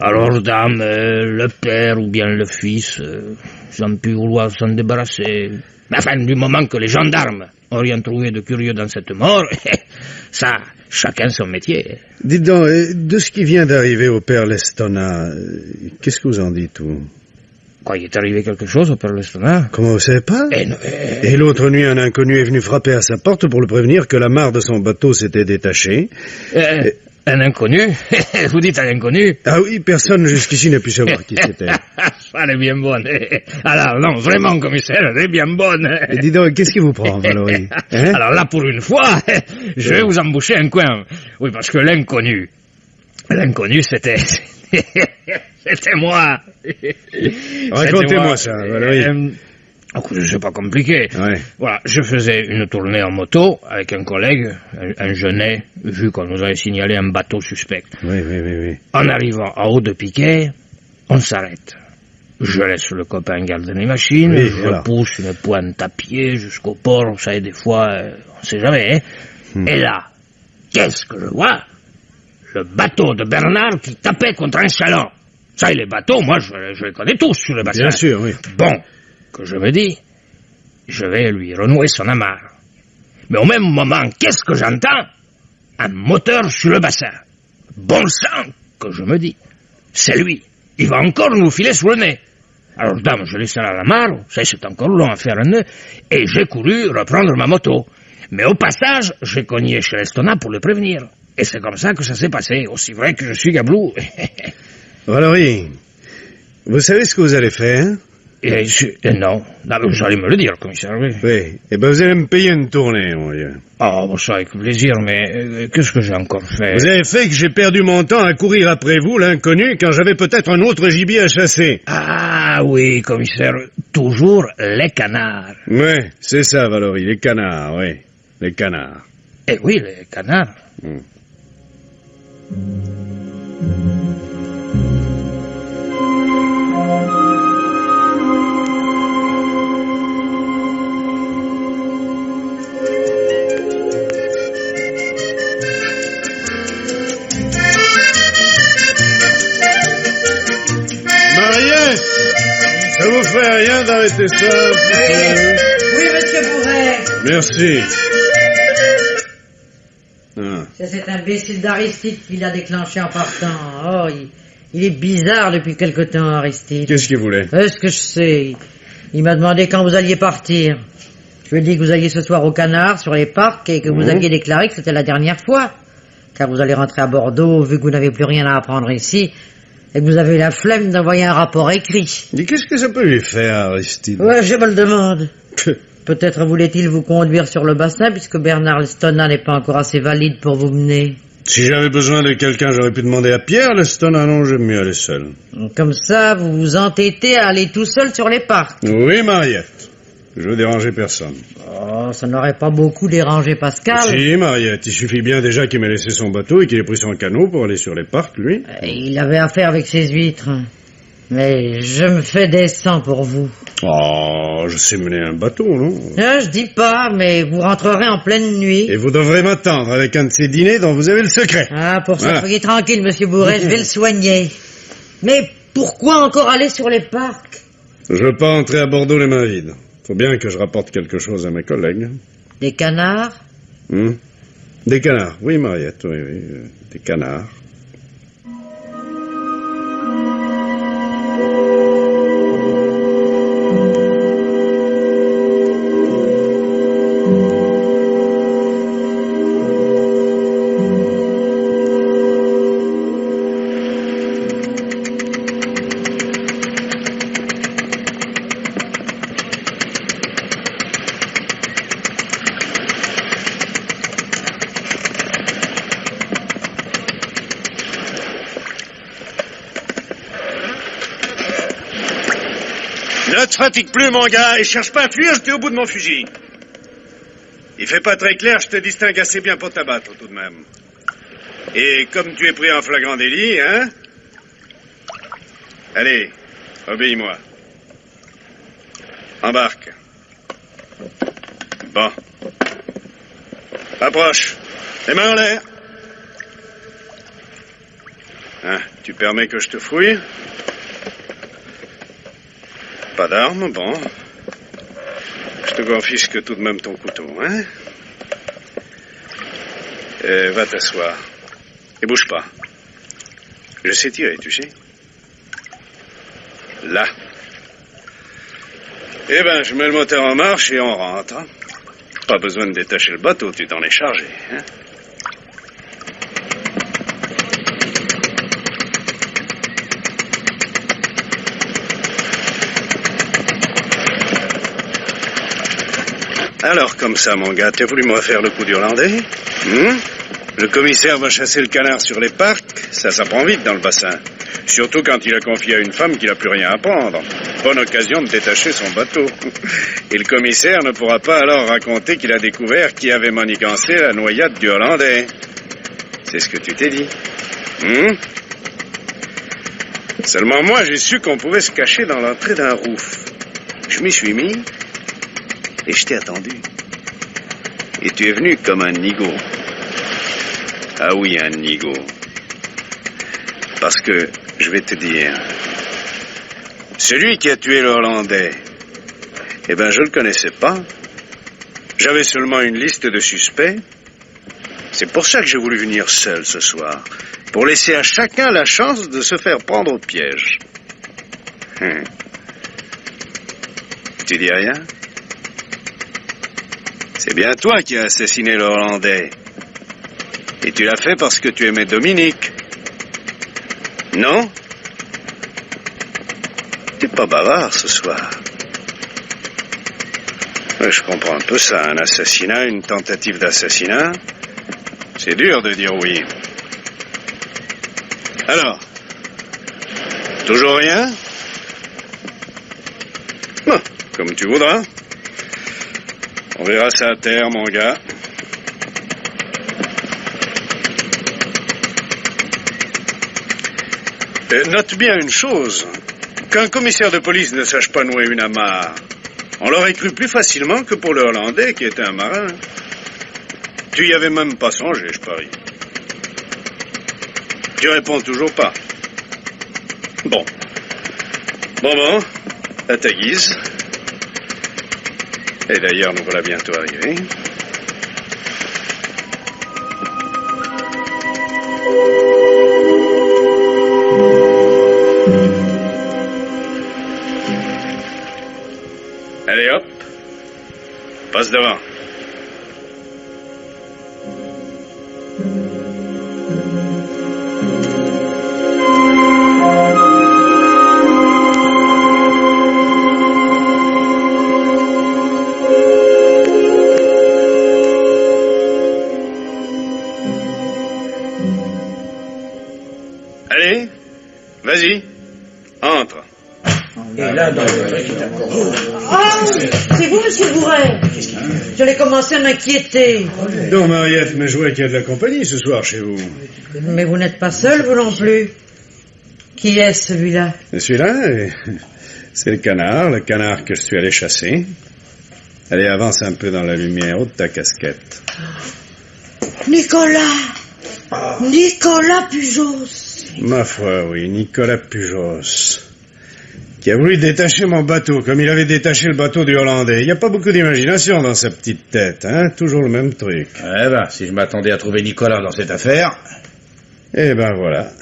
Alors, dame, le père ou bien le fils, ils ont pu vouloir s'en débarrasser. Mais enfin, du moment que les gendarmes ont rien trouvé de curieux dans cette mort, ça, chacun son métier. Dites donc, de ce qui vient d'arriver au père Lestona, qu'est-ce que vous en dites, vous? Quoi, il est arrivé quelque chose au père Lestona? Comment vous savez pas? Et l'autre nuit, un inconnu est venu frapper à sa porte pour le prévenir que la mare de son bateau s'était détachée. Un inconnu? Vous dites un inconnu? Ah oui, personne jusqu'ici n'a pu savoir qui c'était. Elle est bien bonne. Alors, non, vraiment, commissaire, elle est bien bonne. Et dis donc, qu'est-ce qui vous prend, Valérie? Hein? Alors là, pour une fois, je vais vous emboucher un coin. Oui, parce que l'inconnu, c'était... C'était moi. Racontez-moi ça, Valérie. C'est pas compliqué. Ouais. Voilà, je faisais une tournée en moto avec un collègue, un jeunet, vu qu'on nous avait signalé un bateau suspect. Oui. En arrivant à haut de Piquet, on s'arrête. Je laisse le copain garder les machines, je pousse une pointe à pied jusqu'au port, vous savez, des fois, on sait jamais, hein. Et là, qu'est-ce que je vois? le bateau de Bernard qui tapait contre un chaland. Ça, et les bateaux, moi, je les connais tous sur le bassin. Bien sûr, oui. Bon, que je me dis, je vais lui renouer son amarre. Mais au même moment, qu'est-ce que j'entends? Un moteur sur le bassin. Bon sang, que je me dis. C'est lui. Il va encore nous filer sous le nez. Alors, dame, je laisse à la mare, ça c'est encore long à faire un nœud, et j'ai couru reprendre ma moto. Mais au passage, j'ai cogné chez l'Estona pour le prévenir. Et c'est comme ça que ça s'est passé, aussi vrai que je suis gablou. Valérie, vous savez ce que vous allez faire? Non, vous allez me le dire, commissaire, oui. Oui, eh ben vous allez me payer une tournée, mon vieux. Oh, bon, ça avec plaisir, mais qu'est-ce que j'ai encore fait? Vous avez fait que j'ai perdu mon temps à courir après vous, l'inconnu, quand j'avais peut-être un autre gibier à chasser. Ah oui, commissaire, toujours les canards. Oui, c'est ça, Valérie, les canards, oui, les canards. Eh oui, les canards. Mariette, ça vous fait rien d'arrêter ça? Oui, monsieur Bourret. Merci. C'est cet imbécile d'Aristide qui l'a déclenché en partant. Oh, il est bizarre depuis quelque temps, Aristide. Qu'est-ce qu'il voulait? Est-ce que je sais? Il m'a demandé quand vous alliez partir. Je lui ai dit que vous alliez ce soir au Canard, sur les parcs, et que vous aviez déclaré que c'était la dernière fois. Car vous allez rentrer à Bordeaux, vu que vous n'avez plus rien à apprendre ici, et que vous avez la flemme d'envoyer un rapport écrit. Mais qu'est-ce que ça peut lui faire, Aristide? Ouais, je me le demande. Peut-être voulait-il vous conduire sur le bassin, puisque Bernard Lestona n'est pas encore assez valide pour vous mener. Si j'avais besoin de quelqu'un, j'aurais pu demander à Pierre, Lestona, non, j'aime mieux aller seul. Comme ça, vous vous entêtez à aller tout seul sur les parcs. Oui, Mariette. Je veux déranger personne. Oh, ça n'aurait pas beaucoup dérangé Pascal. Si, Mariette, il suffit bien déjà qu'il m'ait laissé son bateau et qu'il ait pris son canot pour aller sur les parcs, lui. Il avait affaire avec ses huîtres. Mais je me fais des sangs pour vous. Oh, je sais mener un bateau, non? Je dis pas, mais vous rentrerez en pleine nuit. Et vous devrez m'attendre avec un de ces dîners dont vous avez le secret. Ah, pour ça, Voilà. soyez tranquille, monsieur Bourret, je vais le soigner. Mais pourquoi encore aller sur les parcs? Je veux pas entrer à Bordeaux les mains vides. Faut bien que je rapporte quelque chose à mes collègues. Des canards? Des canards, oui, Mariette, oui, des canards. Ne te fatigue plus, mon gars, et cherche pas à fuir, j'étais au bout de mon fusil. Il fait pas très clair, je te distingue assez bien pour t'abattre, tout de même. Et comme tu es pris en flagrant délit, hein? Allez, obéis-moi. Embarque. Bon. Approche. Les mains en l'air. Hein, tu permets que je te fouille? Pas d'armes, bon. Je te confisque tout de même ton couteau, hein? Va t'asseoir. Et bouge pas. Je sais tirer, tu sais. Là. Eh ben, je mets le moteur en marche et on rentre. Pas besoin de détacher le bateau, tu t'en es chargé, hein? Alors, comme ça, mon gars, t'as voulu me refaire le coup d'Irlandais? Le commissaire va chasser le canard sur les parcs, ça prend vite dans le bassin. Surtout quand il a confié à une femme qu'il n'a plus rien à prendre. Bonne occasion de détacher son bateau. Et le commissaire ne pourra pas alors raconter qu'il a découvert qui avait manigancé la noyade du Hollandais. C'est ce que tu t'es dit. Seulement moi, j'ai su qu'on pouvait se cacher dans l'entrée d'un rouf. Je m'y suis mis et je t'ai attendu. Et tu es venu comme un nigaud. Ah oui, un nigaud. Parce que, je vais te dire, celui qui a tué le Hollandais, eh ben, je le connaissais pas. J'avais seulement une liste de suspects. C'est pour ça que j'ai voulu venir seul ce soir. Pour laisser à chacun la chance de se faire prendre au piège. Tu dis rien? C'est bien toi qui as assassiné le Hollandais. Et tu l'as fait parce que tu aimais Dominique. Non? T'es pas bavard ce soir. Je comprends un peu ça, un assassinat, une tentative d'assassinat. C'est dur de dire oui. Alors, toujours rien? Bon, comme tu voudras. On verra ça à terre, mon gars. Note bien une chose. Qu'un commissaire de police ne sache pas nouer une amarre, on l'aurait cru plus facilement que pour le Hollandais qui était un marin. Tu y avais même pas songé, je parie. Tu réponds toujours pas. Bon, à ta guise. Et d'ailleurs, nous voilà bientôt arrivés. Allez hop, passe devant. Allez, vas-y, entre. Et là, Ah, c'est vous, monsieur Bourret? J'allais commencer à m'inquiéter. Non, Mariette, mais je vois qu'il y a de la compagnie ce soir chez vous. Mais vous n'êtes pas seul, vous non plus. Qui est celui-là? Celui-là, c'est le canard que je suis allé chasser. Allez, avance un peu dans la lumière, ôte ta casquette. Nicolas Pujos. Ma foi, oui, Nicolas Pujos. Qui a voulu détacher mon bateau, comme il avait détaché le bateau du Hollandais. Il n'y a pas beaucoup d'imagination dans sa petite tête, hein? Toujours le même truc. Eh ben, si je m'attendais à trouver Nicolas dans cette affaire... Eh ben voilà.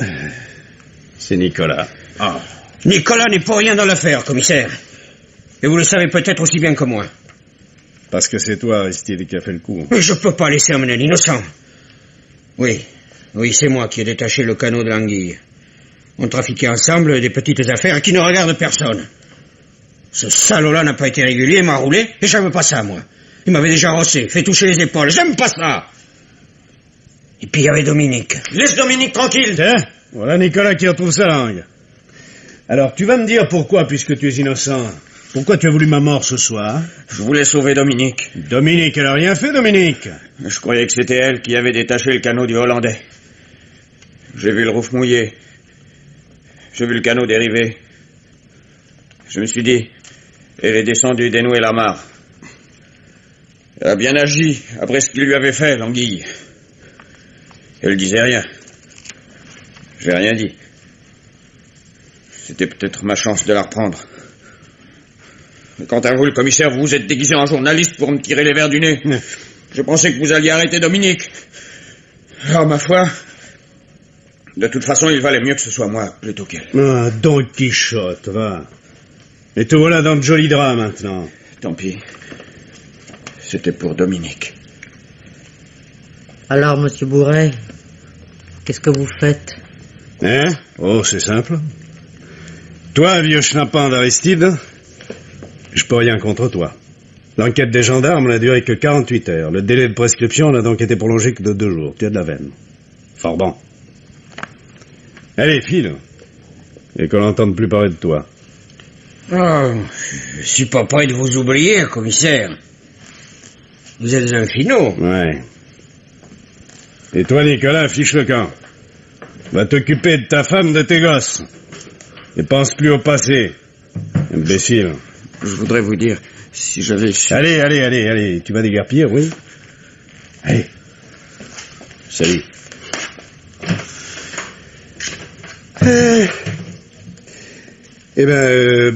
C'est Nicolas. Ah. Nicolas n'est pour rien dans l'affaire, commissaire. Et vous le savez peut-être aussi bien que moi. Parce que c'est toi, Aristide, qui a fait le coup. Mais je peux pas laisser emmener l'innocent. Oui, c'est moi qui ai détaché le canot de l'anguille. On trafiquait ensemble des petites affaires qui ne regardent personne. Ce salaud-là n'a pas été régulier, m'a roulé, et j'aime pas ça, moi. Il m'avait déjà rossé, fait toucher les épaules, j'aime pas ça. Et puis il y avait Dominique. Laisse Dominique tranquille. Tiens, voilà Nicolas qui retrouve sa langue. Alors, tu vas me dire pourquoi, puisque tu es innocent. Pourquoi tu as voulu ma mort ce soir? Je voulais sauver Dominique. Dominique, elle a rien fait, Dominique. Je croyais que c'était elle qui avait détaché le canot du Hollandais. J'ai vu le rouf mouillé. J'ai vu le canot dériver. Je me suis dit, elle est descendue dénouer l'amarre. Elle a bien agi après ce qu'il lui avait fait, l'anguille. Elle disait rien. J'ai rien dit. C'était peut-être ma chance de la reprendre. Mais quant à vous, le commissaire, vous vous êtes déguisé en journaliste pour me tirer les verres du nez. Je pensais que vous alliez arrêter Dominique. Alors, ma foi... De toute façon, il valait mieux que ce soit moi plutôt qu'elle. Ah, Don Quichotte, va. Et te voilà dans le joli drap maintenant. Tant pis. C'était pour Dominique. Alors, monsieur Bourret, qu'est-ce que vous faites? Hein? Oh, c'est simple. Toi, vieux schnappant d'Aristide, je peux rien contre toi. L'enquête des gendarmes n'a duré que 48 heures. Le délai de prescription n'a donc été prolongé que de 2 jours. Tu as de la veine. Fort bon. Allez, file. Et qu'on n'entende plus parler de toi. Oh, je suis pas prêt de vous oublier, commissaire. Vous êtes un finot. Ouais. Et toi, Nicolas, fiche le camp. Va t'occuper de ta femme, de tes gosses. Et pense plus au passé. Imbécile. Je voudrais vous dire, si j'avais su... Allez. Tu vas déguerpir, oui? Allez. Salut.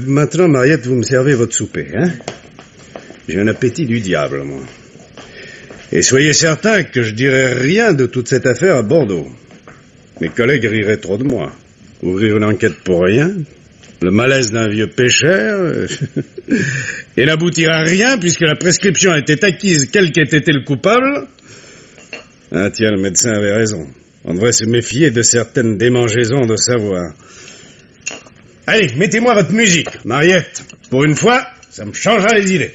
Maintenant, Mariette, vous me servez votre souper, hein? J'ai un appétit du diable, moi. Et soyez certain que je dirai rien de toute cette affaire à Bordeaux. Mes collègues riraient trop de moi. Ouvrir une enquête pour rien, le malaise d'un vieux pêcheur, et n'aboutir à rien puisque la prescription était acquise quel qu'ait été le coupable. Ah tiens, le médecin avait raison. On devrait se méfier de certaines démangeaisons de savoir. Allez, mettez-moi votre musique, Mariette. Pour une fois, ça me changera les idées.